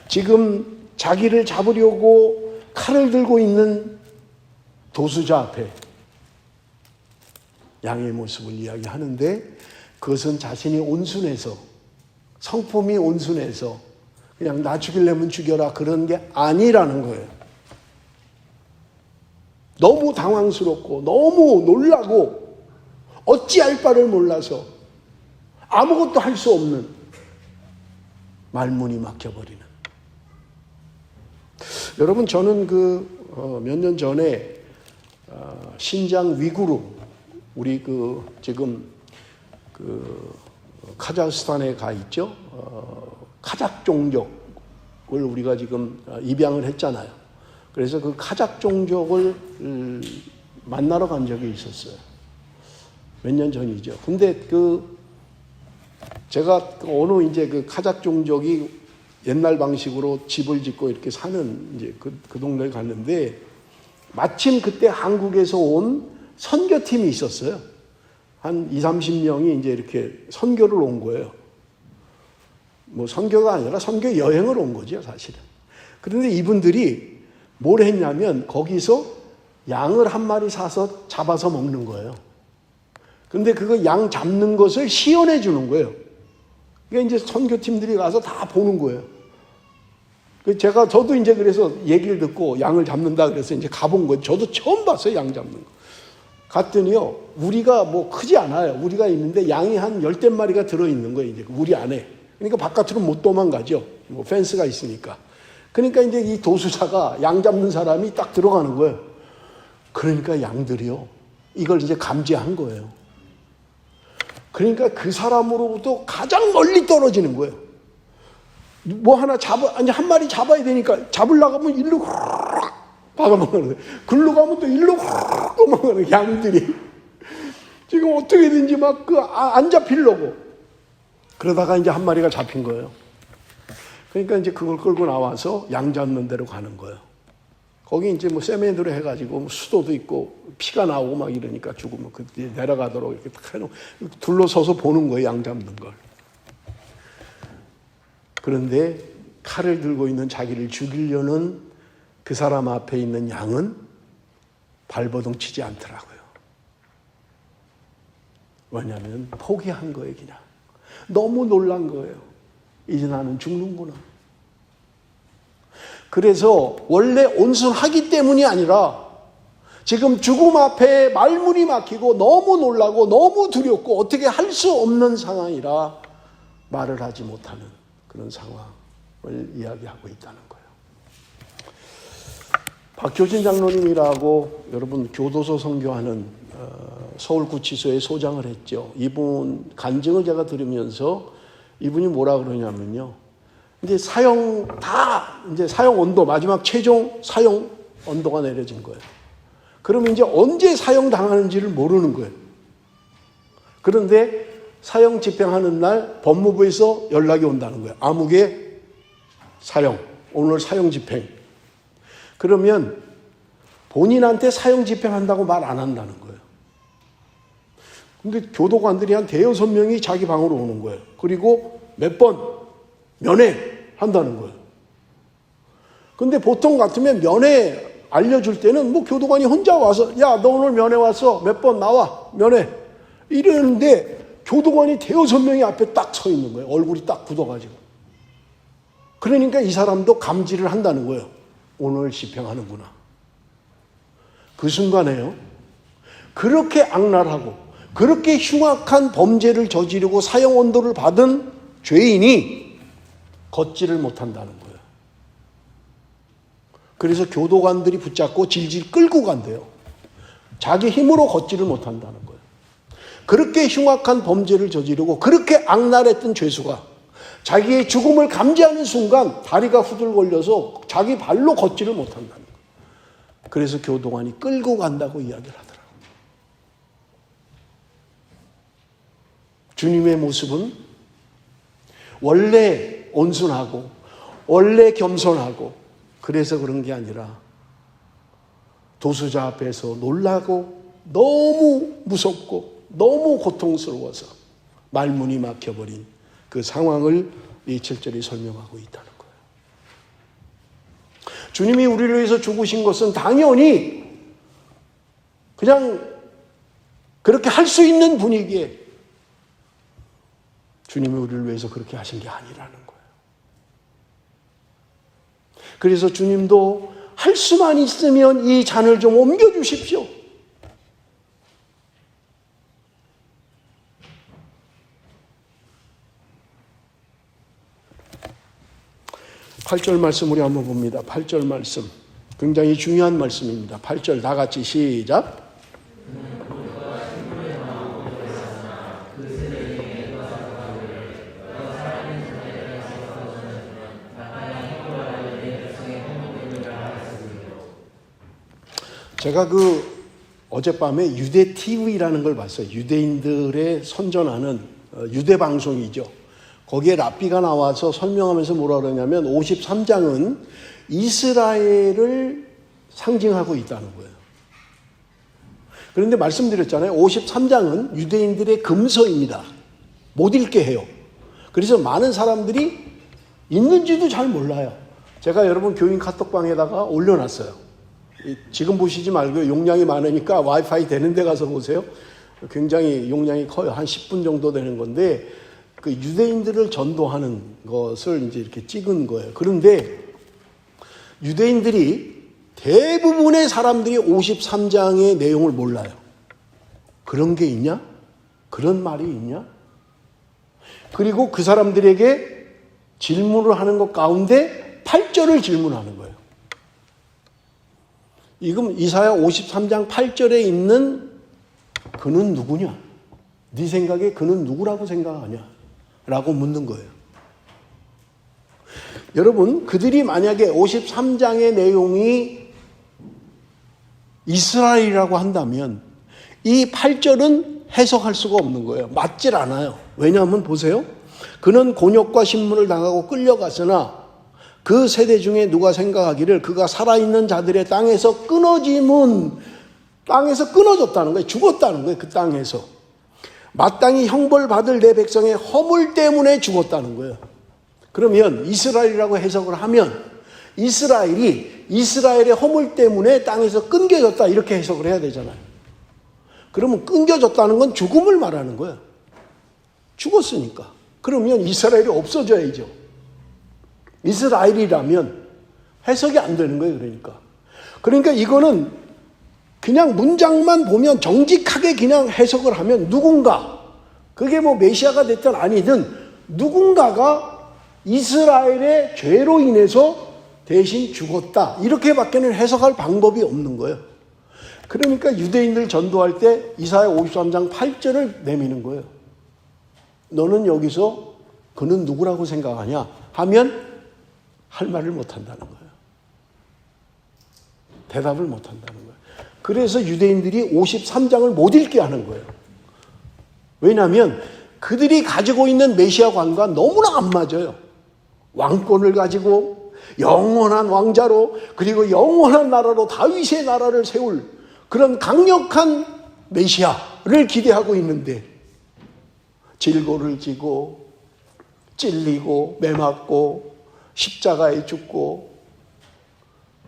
지금 자기를 잡으려고 칼을 들고 있는 도수자 앞에 양의 모습을 이야기하는데 그것은 자신이 온순해서, 성품이 온순해서 그냥 나 죽이려면 죽여라 그런 게 아니라는 거예요. 너무 당황스럽고 너무 놀라고 어찌할 바를 몰라서 아무것도 할 수 없는, 말문이 막혀버리는. 여러분, 저는 몇 년 전에 신장 위구르, 우리 지금 카자흐스탄에 가 있죠. 카작 종족을 우리가 지금 입양을 했잖아요. 그래서 그 카작 종족을 만나러 간 적이 있었어요. 몇 년 전이죠. 근데 제가 어느 이제 카작 종족이 옛날 방식으로 집을 짓고 이렇게 사는 이제 그 동네에 갔는데, 마침 그때 한국에서 온 선교팀이 있었어요. 한 20-30명이 이제 이렇게 선교를 온 거예요. 뭐 선교가 아니라 선교 여행을 온 거죠, 사실은. 그런데 이분들이 뭘 했냐면 거기서 양을 한 마리 사서 잡아서 먹는 거예요. 근데 그거 양 잡는 것을 시연해 주는 거예요. 그러니까 이제 선교팀들이 가서 다 보는 거예요. 저도 이제 그래서 얘기를 듣고 양을 잡는다 그래서 이제 가본 거예요. 저도 처음 봤어요, 양 잡는 거. 갔더니요, 우리가 뭐 크지 않아요. 우리가 있는데 양이 한 10마리가 들어있는 거예요, 이제 우리 안에. 그러니까 바깥으로 못 도망가죠. 뭐 펜스가 있으니까. 그러니까 이제 이 도수자가 양 잡는 사람이 딱 들어가는 거예요. 그러니까 양들이요, 이걸 이제 감지한 거예요. 그러니까 그 사람으로부터 가장 멀리 떨어지는 거예요. 뭐 하나 아니 한 마리 잡아야 되니까 잡으려고 하면 일로 받아먹는 거예요. 글로 가면 또 일로 도망가는 양들이. 지금 어떻게든지 막 안 잡히려고. 그러다가 이제 한 마리가 잡힌 거예요. 그러니까 이제 그걸 끌고 나와서 양 잡는 데로 가는 거예요. 거기 이제 뭐 세면으로 해가지고 수도도 있고 피가 나오고 막 이러니까 죽으면 그때 내려가도록 이렇게 딱 해놓고 둘러서서 보는 거예요, 양 잡는 걸. 그런데 칼을 들고 있는 자기를 죽이려는 그 사람 앞에 있는 양은 발버둥 치지 않더라고요. 왜냐하면 포기한 거예요, 그냥. 너무 놀란 거예요. 이제 나는 죽는구나. 그래서 원래 온순하기 때문이 아니라 지금 죽음 앞에 말문이 막히고 너무 놀라고 너무 두렵고 어떻게 할 수 없는 상황이라 말을 하지 못하는 그런 상황을 이야기하고 있다는 거예요. 박효진 장로님이라고 여러분 교도소 선교하는 서울구치소에 소장을 했죠. 이분 간증을 제가 들으면서 이분이 뭐라 그러냐면요, 이제 사형 온도, 마지막 최종 사형 온도가 내려진 거예요. 그러면 이제 언제 사형 당하는지를 모르는 거예요. 그런데 사형 집행하는 날 법무부에서 연락이 온다는 거예요. 아무개 사형, 오늘 사형 집행. 그러면 본인한테 사형 집행한다고 말 안 한다는 거예요. 근데 교도관들이 한 5-6명이 자기 방으로 오는 거예요. 그리고 몇 번 면회한다는 거예요. 근데 보통 같으면 면회 알려줄 때는 뭐 교도관이 혼자 와서 야, 너 오늘 면회 왔어. 몇 번 나와. 면회. 이러는데 교도관이 5-6명이 앞에 딱 서 있는 거예요. 얼굴이 딱 굳어가지고. 그러니까 이 사람도 감지를 한다는 거예요. 오늘 집행하는구나. 그 순간에요, 그렇게 악랄하고 그렇게 흉악한 범죄를 저지르고 사형 온도를 받은 죄인이 걷지를 못한다는 거예요. 그래서 교도관들이 붙잡고 질질 끌고 간대요. 자기 힘으로 걷지를 못한다는 거예요. 그렇게 흉악한 범죄를 저지르고 그렇게 악랄했던 죄수가 자기의 죽음을 감지하는 순간 다리가 후들거려서 자기 발로 걷지를 못한다는 거예요. 그래서 교도관이 끌고 간다고 이야기를 하더라고요. 주님의 모습은 원래 온순하고 원래 겸손하고 그래서 그런 게 아니라 도수자 앞에서 놀라고 너무 무섭고 너무 고통스러워서 말문이 막혀버린 그 상황을 이 7절이 설명하고 있다는 거예요. 주님이 우리를 위해서 죽으신 것은 당연히 그냥 그렇게 할 수 있는 분위기에 주님이 우리를 위해서 그렇게 하신 게 아니라는 거예요. 그래서 주님도 할 수만 있으면 이 잔을 좀 옮겨주십시오. 8절 말씀 우리 한번 봅니다. 8절 말씀. 굉장히 중요한 말씀입니다. 8절 다 같이 시작. 제가 어젯밤에 유대 TV라는 걸 봤어요. 유대인들의 선전하는 유대 방송이죠. 거기에 랍비가 나와서 설명하면서 뭐라 그러냐면 53장은 이스라엘을 상징하고 있다는 거예요. 그런데 말씀드렸잖아요. 53장은 유대인들의 금서입니다. 못 읽게 해요. 그래서 많은 사람들이 있는지도 잘 몰라요. 제가 여러분 교인 카톡방에다가 올려놨어요. 지금 보시지 말고 용량이 많으니까 와이파이 되는 데 가서 보세요. 굉장히 용량이 커요. 한 10분 정도 되는 건데 그 유대인들을 전도하는 것을 이제 이렇게 찍은 거예요. 그런데 유대인들이 대부분의 사람들이 53장의 내용을 몰라요. 그런 게 있냐? 그런 말이 있냐? 그리고 그 사람들에게 질문을 하는 것 가운데 8절을 질문하는 거예요. 이금 이사야 53장 8절에 있는 그는 누구냐? 네 생각에 그는 누구라고 생각하냐? 라고 묻는 거예요. 여러분, 그들이 만약에 53장의 내용이 이스라엘이라고 한다면 이 8절은 해석할 수가 없는 거예요. 맞질 않아요. 왜냐하면 보세요. 그는 곤욕과 신문을 당하고 끌려갔으나 그 세대 중에 누가 생각하기를 그가 살아있는 자들의 땅에서 끊어졌다는 거예요. 죽었다는 거예요. 그 땅에서. 마땅히 형벌받을 내 백성의 허물 때문에 죽었다는 거예요. 그러면 이스라엘이라고 해석을 하면 이스라엘이 이스라엘의 허물 때문에 땅에서 끊겨졌다 이렇게 해석을 해야 되잖아요. 그러면 끊겨졌다는 건 죽음을 말하는 거예요. 죽었으니까. 그러면 이스라엘이 없어져야죠. 이스라엘이라면 해석이 안 되는 거예요. 그러니까 이거는 그냥 문장만 보면 정직하게 그냥 해석을 하면 누군가, 그게 뭐 메시아가 됐든 아니든 누군가가 이스라엘의 죄로 인해서 대신 죽었다 이렇게밖에는 해석할 방법이 없는 거예요. 그러니까 유대인들 전도할 때 이사야 53장 8절을 내미는 거예요. 너는 여기서 그는 누구라고 생각하냐 하면 할 말을 못한다는 거예요. 대답을 못한다는 거예요. 그래서 유대인들이 53장을 못 읽게 하는 거예요. 왜냐하면 그들이 가지고 있는 메시아관과 너무나 안 맞아요. 왕권을 가지고 영원한 왕자로 그리고 영원한 나라로 다윗의 나라를 세울 그런 강력한 메시아를 기대하고 있는데 질고를 지고 찔리고 매맞고 십자가에 죽고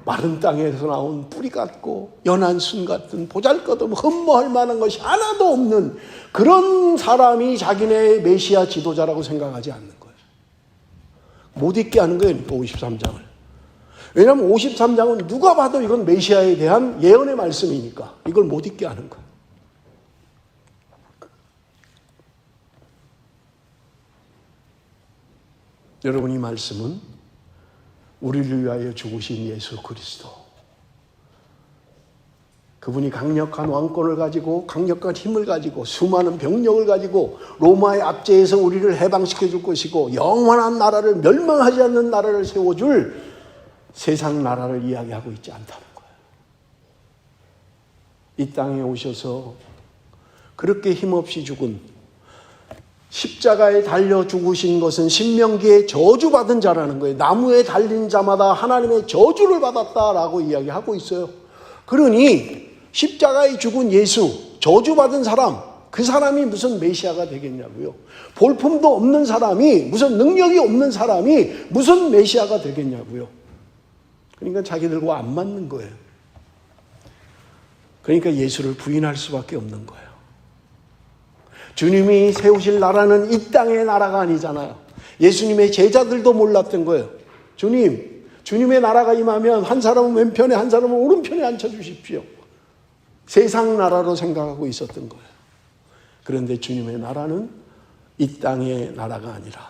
마른 땅에서 나온 뿌리 같고 연한 순 같은 보잘것없는 흠모할 만한 것이 하나도 없는 그런 사람이 자기네 메시아 지도자라고 생각하지 않는 거예요. 못 읽게 하는 거예요. 53장을. 왜냐하면 53장은 누가 봐도 이건 메시아에 대한 예언의 말씀이니까 이걸 못 읽게 하는 거예요. 여러분, 이 말씀은 우리를 위하여 죽으신 예수 그리스도, 그분이 강력한 왕권을 가지고 강력한 힘을 가지고 수많은 병력을 가지고 로마의 압제에서 우리를 해방시켜 줄 것이고 영원한 나라를, 멸망하지 않는 나라를 세워줄 세상 나라를 이야기하고 있지 않다는 거예요. 이 땅에 오셔서 그렇게 힘없이 죽은, 십자가에 달려 죽으신 것은 신명기에 저주받은 자라는 거예요. 나무에 달린 자마다 하나님의 저주를 받았다라고 이야기하고 있어요. 그러니 십자가에 죽은 예수, 저주받은 사람, 그 사람이 무슨 메시아가 되겠냐고요. 볼품도 없는 사람이, 무슨 능력이 없는 사람이 무슨 메시아가 되겠냐고요. 그러니까 자기들과 안 맞는 거예요. 그러니까 예수를 부인할 수밖에 없는 거예요. 주님이 세우실 나라는 이 땅의 나라가 아니잖아요. 예수님의 제자들도 몰랐던 거예요. 주님의 나라가 임하면 한 사람은 왼편에 한 사람은 오른편에 앉혀주십시오. 세상 나라로 생각하고 있었던 거예요. 그런데 주님의 나라는 이 땅의 나라가 아니라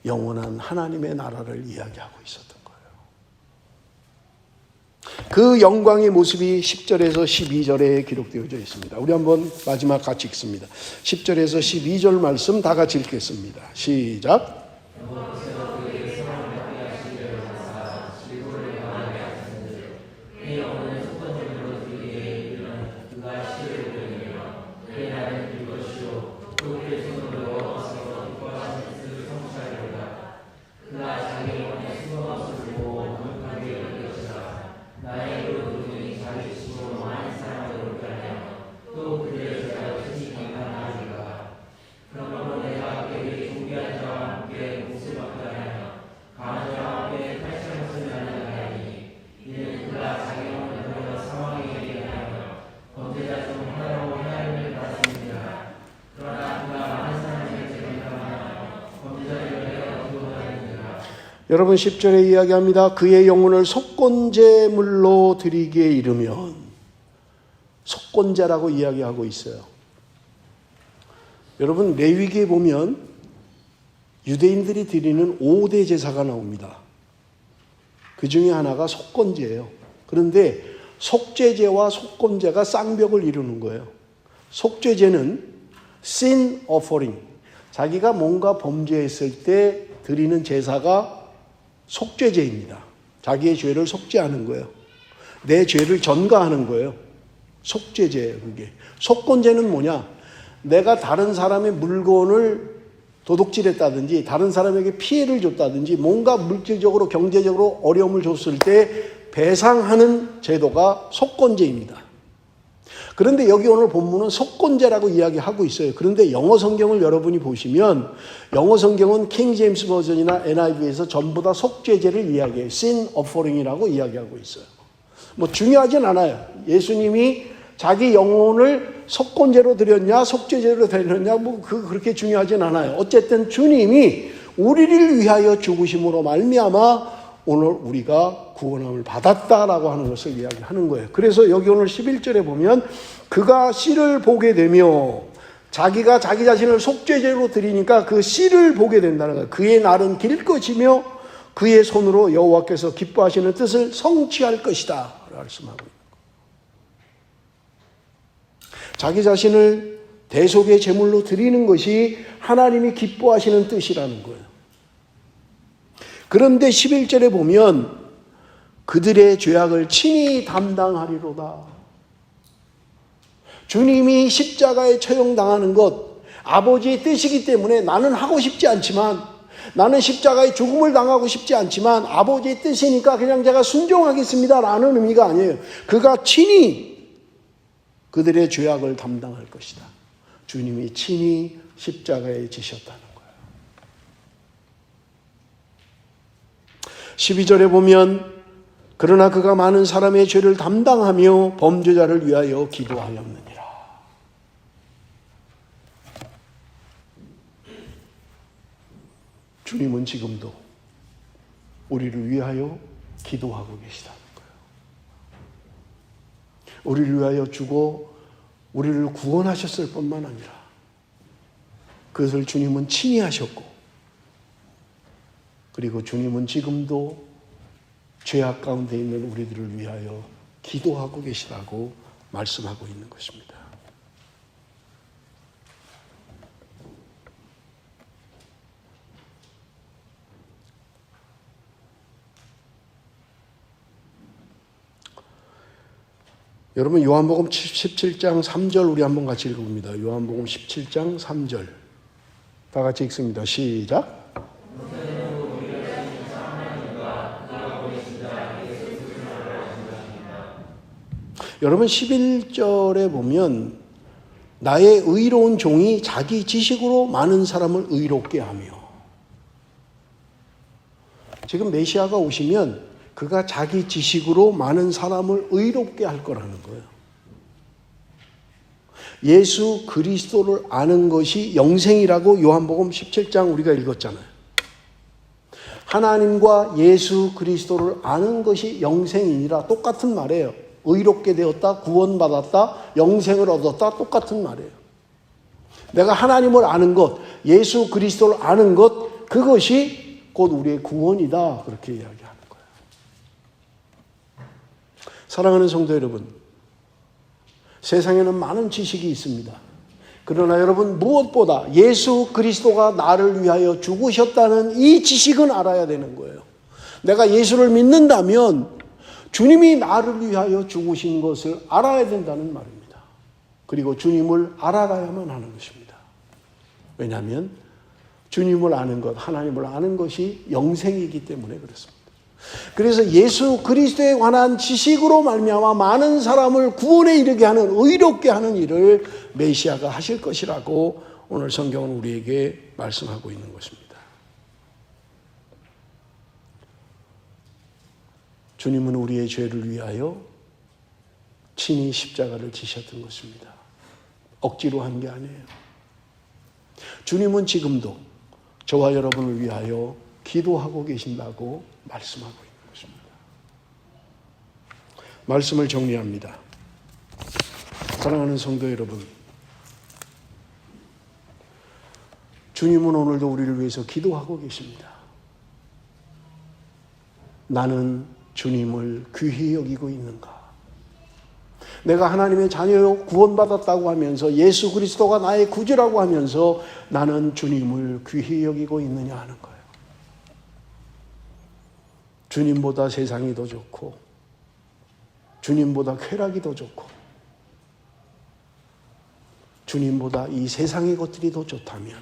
영원한 하나님의 나라를 이야기하고 있었던 거예요. 그 영광의 모습이 10절에서 12절에 기록되어져 있습니다. 우리 한번 마지막 같이 읽습니다. 10절에서 12절 말씀 다 같이 읽겠습니다. 시작. 여러분 10절에 이야기합니다. 그의 영혼을 속건제물로 드리기에 이르면, 속건제라고 이야기하고 있어요. 여러분 레위기에 보면 유대인들이 드리는 5대 제사가 나옵니다. 그 중에 하나가 속건제예요. 그런데 속죄제와 속건제가 쌍벽을 이루는 거예요. 속죄제는 sin offering, 자기가 뭔가 범죄했을 때 드리는 제사가 속죄제입니다. 자기의 죄를 속죄하는 거예요. 내 죄를 전가하는 거예요. 속죄제예요, 그게. 속건제는 뭐냐? 내가 다른 사람의 물건을 도둑질했다든지 다른 사람에게 피해를 줬다든지 뭔가 물질적으로 경제적으로 어려움을 줬을 때 배상하는 제도가 속건제입니다. 그런데 여기 오늘 본문은 속건제라고 이야기하고 있어요. 그런데 영어 성경을 여러분이 보시면 영어 성경은 킹 제임스 버전이나 NIV에서 전부 다 속죄제를 이야기해요. sin offering이라고 이야기하고 있어요. 뭐 중요하진 않아요. 예수님이 자기 영혼을 속건제로 드렸냐 속죄제로 드렸냐 뭐 그렇게 중요하진 않아요. 어쨌든 주님이 우리를 위하여 죽으심으로 말미암아 오늘 우리가 구원함을 받았다라고 하는 것을 이야기하는 거예요. 그래서 여기 오늘 11절에 보면 그가 씨를 보게 되며, 자기가 자기 자신을 속죄제로 드리니까 그 씨를 보게 된다는 거예요. 그의 날은 길 것이며 그의 손으로 여호와께서 기뻐하시는 뜻을 성취할 것이다 말씀하고 있는 거예요. 자기 자신을 대속의 제물로 드리는 것이 하나님이 기뻐하시는 뜻이라는 거예요. 그런데 11절에 보면 그들의 죄악을 친히 담당하리로다. 주님이 십자가에 처형당하는 것 아버지의 뜻이기 때문에 나는 하고 싶지 않지만, 나는 십자가에 죽음을 당하고 싶지 않지만 아버지의 뜻이니까 그냥 제가 순종하겠습니다 라는 의미가 아니에요. 그가 친히 그들의 죄악을 담당할 것이다. 주님이 친히 십자가에 지셨다는 거예요. 12절에 보면 그러나 그가 많은 사람의 죄를 담당하며 범죄자를 위하여 기도하였느니라. 주님은 지금도 우리를 위하여 기도하고 계시다는 거예요. 우리를 위하여 죽어 우리를 구원하셨을 뿐만 아니라 그것을 주님은 친히 하셨고, 그리고 주님은 지금도 죄악 가운데 있는 우리들을 위하여 기도하고 계시다고 말씀하고 있는 것입니다. 여러분 요한복음 17장 3절 우리 한번 같이 읽어봅니다. 요한복음 17장 3절 다 같이 읽습니다. 시작. 여러분 11절에 보면 나의 의로운 종이 자기 지식으로 많은 사람을 의롭게 하며, 지금 메시아가 오시면 그가 자기 지식으로 많은 사람을 의롭게 할 거라는 거예요. 예수 그리스도를 아는 것이 영생이라고 요한복음 17장 우리가 읽었잖아요. 하나님과 예수 그리스도를 아는 것이 영생이니라 똑같은 말이에요. 의롭게 되었다, 구원받았다, 영생을 얻었다 똑같은 말이에요. 내가 하나님을 아는 것, 예수 그리스도를 아는 것, 그것이 곧 우리의 구원이다. 그렇게 이야기하는 거예요. 사랑하는 성도 여러분, 세상에는 많은 지식이 있습니다. 그러나 여러분, 무엇보다 예수 그리스도가 나를 위하여 죽으셨다는 이 지식은 알아야 되는 거예요. 내가 예수를 믿는다면 주님이 나를 위하여 죽으신 것을 알아야 된다는 말입니다. 그리고 주님을 알아가야만 하는 것입니다. 왜냐하면 주님을 아는 것, 하나님을 아는 것이 영생이기 때문에 그렇습니다. 그래서 예수 그리스도에 관한 지식으로 말미암아 많은 사람을 구원에 이르게 하는, 의롭게 하는 일을 메시아가 하실 것이라고 오늘 성경은 우리에게 말씀하고 있는 것입니다. 주님은 우리의 죄를 위하여 친히 십자가를 지셨던 것입니다. 억지로 한 게 아니에요. 주님은 지금도 저와 여러분을 위하여 기도하고 계신다고 말씀하고 있는 것입니다. 말씀을 정리합니다. 사랑하는 성도 여러분, 주님은 오늘도 우리를 위해서 기도하고 계십니다. 나는 주님을 귀히 여기고 있는가? 내가 하나님의 자녀요 구원받았다고 하면서 예수 그리스도가 나의 구주라고 하면서 나는 주님을 귀히 여기고 있느냐 하는 거예요. 주님보다 세상이 더 좋고 주님보다 쾌락이 더 좋고 주님보다 이 세상의 것들이 더 좋다면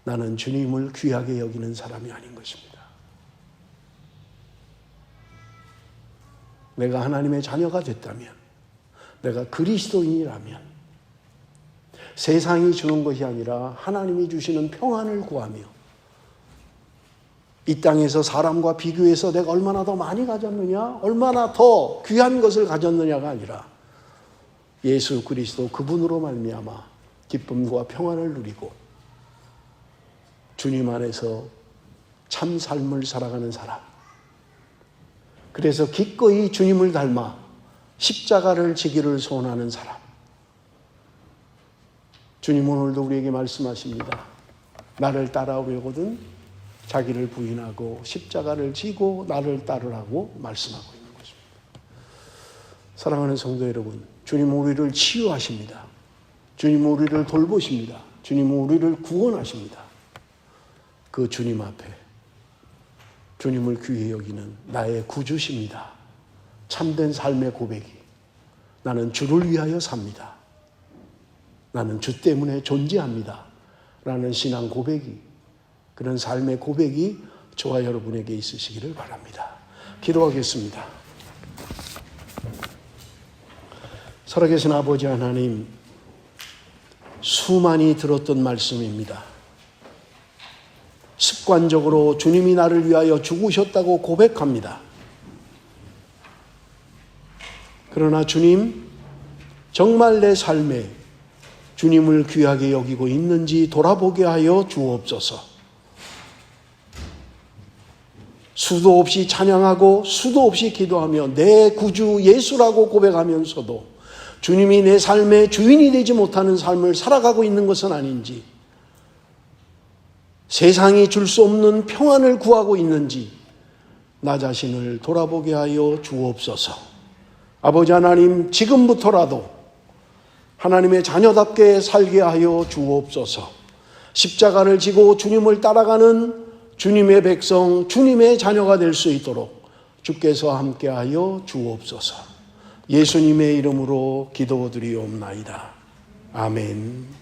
나는 주님을 귀하게 여기는 사람이 아닌 것입니다. 내가 하나님의 자녀가 됐다면, 내가 그리스도인이라면 세상이 주는 것이 아니라 하나님이 주시는 평안을 구하며 이 땅에서 사람과 비교해서 내가 얼마나 더 많이 가졌느냐, 얼마나 더 귀한 것을 가졌느냐가 아니라 예수 그리스도 그분으로 말미암아 기쁨과 평안을 누리고 주님 안에서 참 삶을 살아가는 사람, 그래서 기꺼이 주님을 닮아 십자가를 지기를 소원하는 사람. 주님 오늘도 우리에게 말씀하십니다. 나를 따라오려거든 자기를 부인하고 십자가를 지고 나를 따르라고 말씀하고 있는 것입니다. 사랑하는 성도 여러분, 주님 우리를 치유하십니다. 주님 우리를 돌보십니다. 주님 우리를 구원하십니다. 그 주님 앞에 주님을 귀히 여기는 나의 구주십니다. 참된 삶의 고백이 나는 주를 위하여 삽니다. 나는 주 때문에 존재합니다. 라는 신앙 고백이, 그런 삶의 고백이 저와 여러분에게 있으시기를 바랍니다. 기도하겠습니다. 살아계신 아버지 하나님, 수많이 들었던 말씀입니다. 습관적으로 주님이 나를 위하여 죽으셨다고 고백합니다. 그러나 주님, 정말 내 삶에 주님을 귀하게 여기고 있는지 돌아보게 하여 주옵소서. 수도 없이 찬양하고 수도 없이 기도하며 내 구주 예수라고 고백하면서도 주님이 내 삶의 주인이 되지 못하는 삶을 살아가고 있는 것은 아닌지, 세상이 줄 수 없는 평안을 구하고 있는지 나 자신을 돌아보게 하여 주옵소서. 아버지 하나님, 지금부터라도 하나님의 자녀답게 살게 하여 주옵소서. 십자가를 지고 주님을 따라가는 주님의 백성, 주님의 자녀가 될 수 있도록 주께서 함께하여 주옵소서. 예수님의 이름으로 기도드리옵나이다. 아멘.